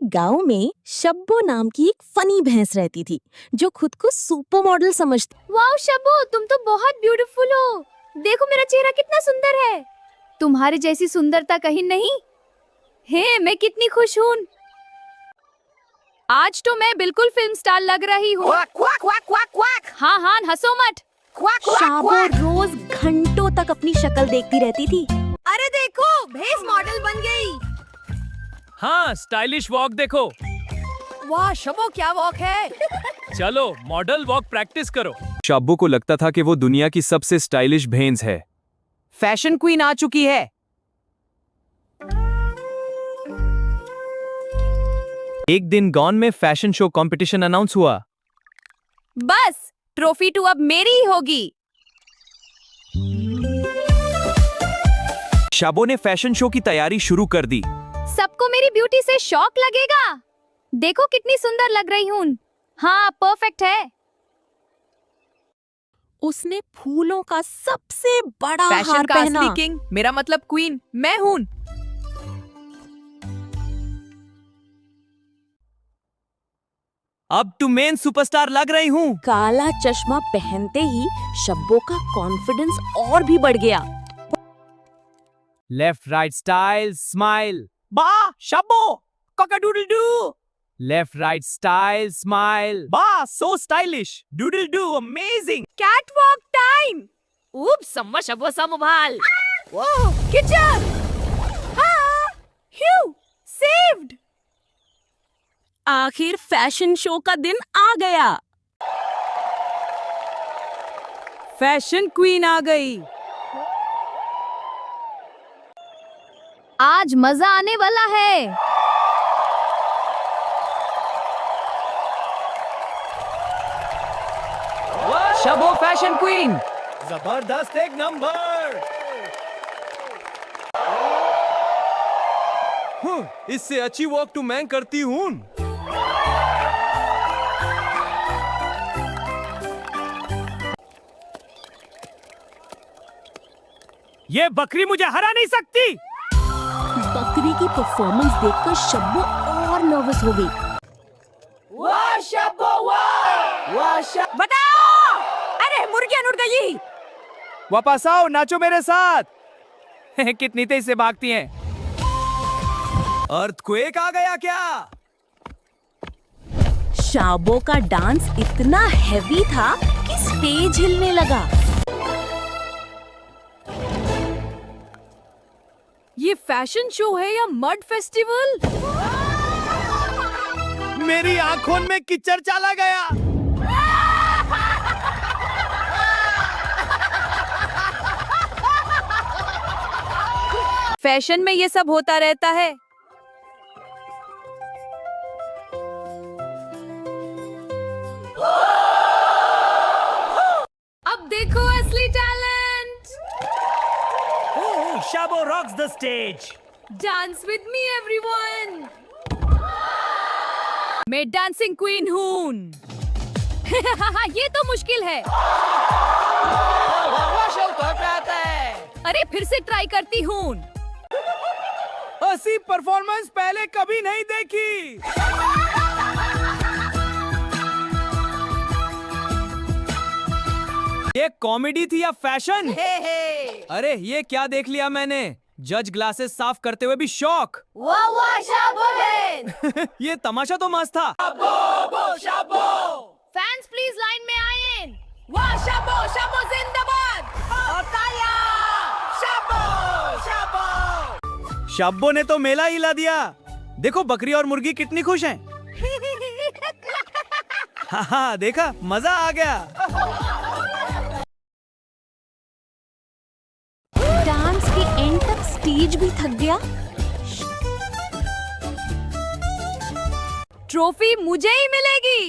गांव में शब्बो नाम की एक फनी भैंस रहती थी जो खुद को सुपर मॉडल समझती। वाओ शब्बो, तुम तो बहुत ब्यूटीफुल हो। देखो मेरा चेहरा कितना सुंदर है। तुम्हारे जैसी सुंदरता कहीं नहीं है। मैं कितनी खुश हूँ। आज तो मैं बिल्कुल फिल्म स्टार लग रही हूँ। हाँ हाँ, हंसो मत। शाबो रोज घंटों तक अपनी शक्ल देखती रहती थी। अरे देखो, भैंस मॉडल बन गई। हाँ, स्टाइलिश वॉक देखो। वाह शब्बो, क्या वॉक है। चलो मॉडल वॉक प्रैक्टिस करो। शब्बो को लगता था कि वो दुनिया की सबसे स्टाइलिश भैंस है। फैशन क्वीन आ चुकी है। एक दिन गॉन में फैशन शो कंपटीशन अनाउंस हुआ। बस ट्रॉफी तो अब मेरी ही होगी। शाबो ने फैशन शो की तैयारी शुरू कर दी। सबको मेरी ब्यूटी से शौक लगेगा। देखो कितनी सुंदर लग रही हूँ। हाँ, परफेक्ट है। उसने फूलों का सबसे बड़ा फैशन हार का पहना। असली किंग, मेरा मतलब क्वीन, मैं हूँ। अब टू मेन सुपरस्टार लग रही हूँ। काला चश्मा पहनते ही शब्बो का कॉन्फिडेंस और भी बढ़ गया। Left right style smile. वाह Shabbo, cock a doodle do. Left right style smile. वाह, so stylish. Doodle do, amazing. Catwalk time. Oops, सम्मा शब्बो संभाल। वाह, किचन। हाँ, ह्यू, सेव्ड। आखिर फैशन शो का दिन आ गया। फैशन क्वीन आ गई। आज मजा आने वाला है। Shabbo fashion queen. जबरदस्त एक नंबर। इससे अच्छी वॉक टू मैं करती हूँ। ये बकरी मुझे हरा नहीं सकती। बकरी की परफॉर्मेंस देखकर शब्बो और नर्वस हो गई। वाह शब्बो, वाह बताओ। अरे मुर्गियां उड़ गई। वापस आओ, नाचो मेरे साथ। कितनी तेज से भागती हैं। अर्थक्वेक आ गया क्या? शाबो का डांस इतना हैवी था कि स्टेज हिलने लगा। ये फैशन शो है या मड फेस्टिवल? मेरी आंखों में कीचड़ चला गया। फैशन में ये सब होता रहता है। अब देखो असली talent. Shabbo rocks the stage. Dance with me everyone. मैं डांसिंग क्वीन हूँ। ये तो मुश्किल है। अरे फिर से ट्राई करती हूँ। ऐसी परफॉर्मेंस पहले कभी नहीं देखी। ये कॉमेडी थी या फैशन? अरे ये क्या देख लिया मैंने। जज ग्लासेस साफ करते हुए भी शौक। ये तमाशा तो मस्त था। फैंस प्लीज लाइन में आए। वाह शब्बो, शब्बो जिंदाबाद। शब्बो ने तो मेला हिला दिया। देखो बकरी और मुर्गी कितनी खुश हैं। हाँ देखा, मजा आ गया। डांस के एंड तक स्टेज भी थक गया। ट्रॉफी मुझे ही मिलेगी।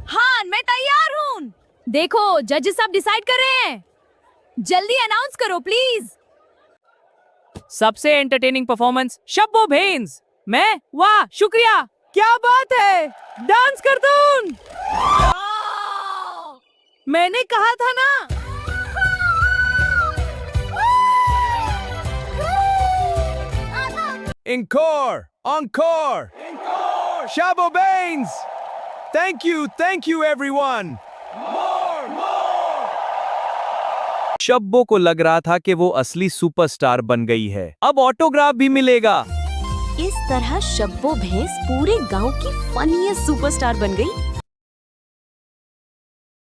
हाँ, मैं तैयार हूँ। देखो जजेस सब डिसाइड कर रहे हैं। जल्दी अनाउंस करो प्लीज। सबसे एंटरटेनिंग परफॉर्मेंस शब्बो भेंस। मैं, वाह शुक्रिया, क्या बात है। डांस कर दूं। मैंने कहा था ना। Encore! Encore! Shabo Baines! Thank you everyone! Shabbo को लग रहा था कि वो असली सुपरस्टार बन गई है। अब ऑटोग्राफ भी मिलेगा। इस तरह शब्बो भैंस पूरे गांव की फनीएस्ट सुपरस्टार बन गई।